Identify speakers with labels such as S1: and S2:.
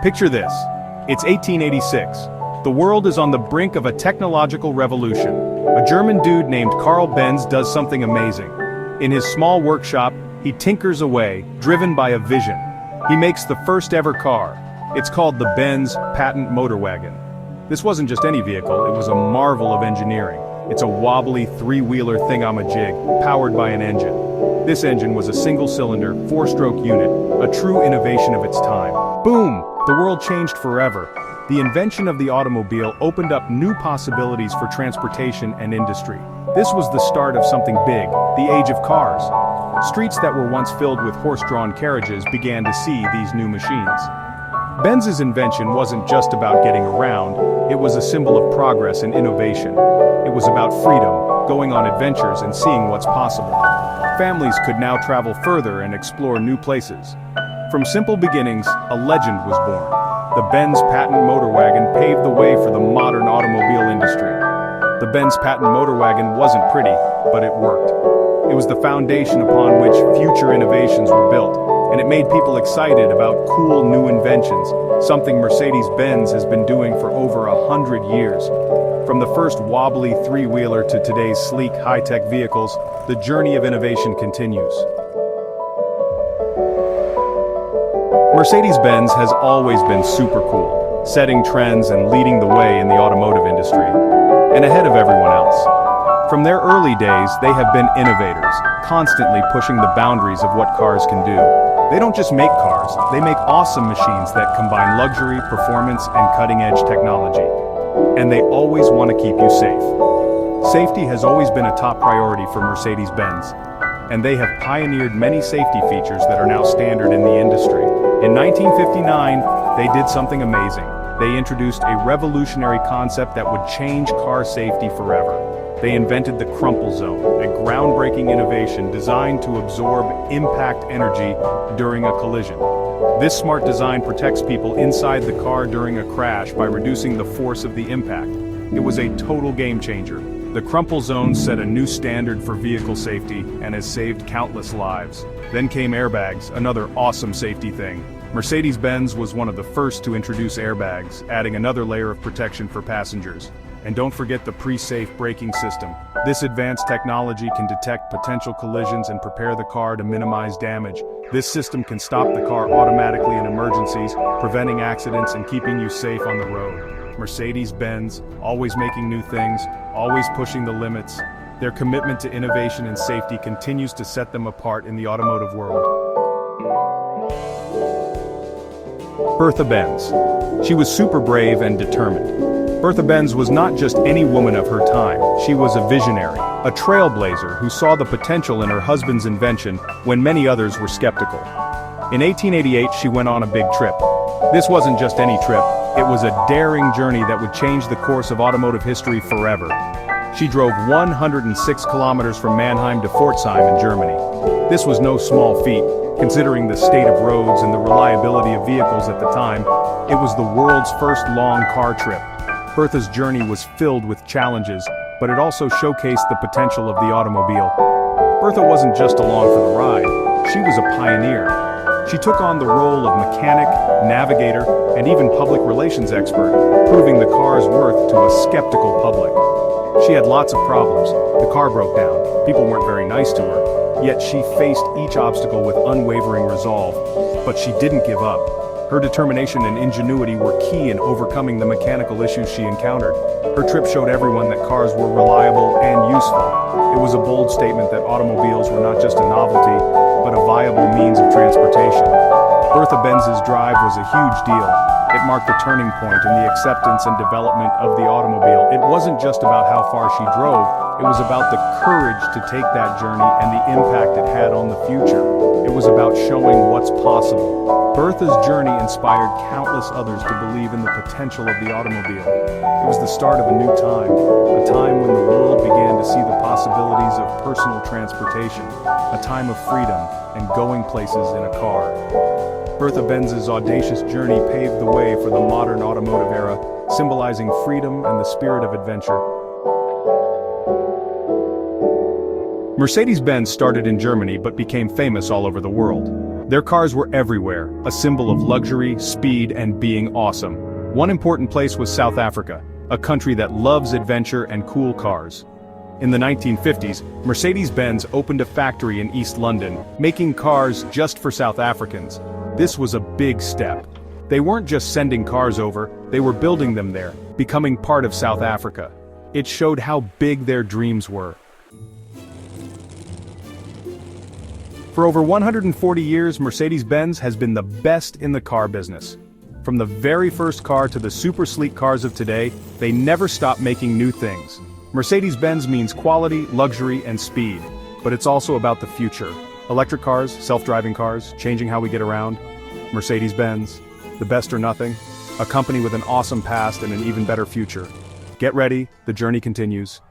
S1: Picture this. It's 1886. The world is on the brink of a technological revolution. A German dude named Karl Benz does something amazing. In his small workshop, he tinkers away, driven by a vision. He makes the first ever car. It's called the Benz patent motor wagon. This wasn't just any vehicle, it was a marvel of engineering. It's a wobbly three-wheeler thingamajig, powered by an engine. This engine was a single-cylinder, four-stroke unit, a true innovation of its time. Boom! The world changed forever. The invention of the automobile opened up new possibilities for transportation and industry. This was the start of something big, the age of cars. Streets that were once filled with horse-drawn carriages began to see these new machines. Benz's invention wasn't just about getting around, it was a symbol of progress and innovation. It was about freedom, going on adventures and seeing what's possible. Families could now travel further and explore new places. From simple beginnings, a legend was born. The Benz patent motor wagon paved the way for the modern automobile industry. The Benz patent motor wagon wasn't pretty, but it worked. It was the foundation upon which future innovations were built, and it made people excited about cool new inventions, something Mercedes-Benz has been doing for over 100 years. From the first wobbly three-wheeler to today's sleek, high-tech vehicles, the journey of innovation continues. Mercedes-Benz has always been super cool, setting trends and leading the way in the automotive industry, and ahead of everyone else. From their early days, they have been innovators, constantly pushing the boundaries of what cars can do. They don't just make cars, they make awesome machines that combine luxury, performance, and cutting-edge technology. And they always want to keep you safe. Safety has always been a top priority for Mercedes-Benz, and they have pioneered many safety features that are now standard in the industry. In 1959, they did something amazing. They introduced a revolutionary concept that would change car safety forever. They invented the crumple zone, a groundbreaking innovation designed to absorb impact energy during a collision. This smart design protects people inside the car during a crash by reducing the force of the impact. It was a total game changer. The crumple zone set a new standard for vehicle safety and has saved countless lives. Then came airbags, another awesome safety thing. Mercedes-Benz was one of the first to introduce airbags, adding another layer of protection for passengers. And don't forget the pre-safe braking system. This advanced technology can detect potential collisions and prepare the car to minimize damage. This system can stop the car automatically in emergencies, preventing accidents and keeping you safe on the road. Mercedes-Benz, always making new things, always pushing the limits. Their commitment to innovation and safety continues to set them apart in the automotive world. Bertha Benz. She was super brave and determined. Bertha Benz was not just any woman of her time, she was a visionary, a trailblazer who saw the potential in her husband's invention when many others were skeptical. In 1888, she went on a big trip. This wasn't just any trip, it was a daring journey that would change the course of automotive history forever. She drove 106 kilometers from Mannheim to Pforzheim in Germany. This was no small feat, considering the state of roads and the reliability of vehicles at the time. It was the world's first long car trip. Bertha's journey was filled with challenges, but it also showcased the potential of the automobile. Bertha wasn't just along for the ride, she was a pioneer. She took on the role of mechanic, navigator, and even public relations expert, proving the car's worth to a skeptical public. She had lots of problems. The car broke down, people weren't very nice to her, yet she faced each obstacle with unwavering resolve. But she didn't give up. Her determination and ingenuity were key in overcoming the mechanical issues she encountered. Her trip showed everyone that cars were reliable and useful. It was a bold statement that automobiles were not just a novelty, but a viable means of transportation. Bertha Benz's drive was a huge deal. It marked a turning point in the acceptance and development of the automobile. It wasn't just about how far she drove, it was about the courage to take that journey and the impact it had on the future. It was about showing what's possible. Bertha's journey inspired countless others to believe in the potential of the automobile. It was the start of a new time, a time when the world began to see the possibilities of personal transportation, a time of freedom and going places in a car. Bertha Benz's audacious journey paved the way for the modern automotive era, symbolizing freedom and the spirit of adventure. Mercedes-Benz started in Germany but became famous all over the world. Their cars were everywhere, a symbol of luxury, speed, and being awesome. One important place was South Africa, a country that loves adventure and cool cars. In the 1950s, Mercedes-Benz opened a factory in East London, making cars just for South Africans. This was a big step. They weren't just sending cars over, they were building them there, becoming part of South Africa. It showed how big their dreams were. For over 140 years, Mercedes-Benz has been the best in the car business. From the very first car to the super sleek cars of today, they never stop making new things. Mercedes-Benz means quality, luxury, and speed, but it's also about the future. Electric cars, self-driving cars, changing how we get around. Mercedes-Benz, the best or nothing, a company with an awesome past and an even better future. Get ready, the journey continues.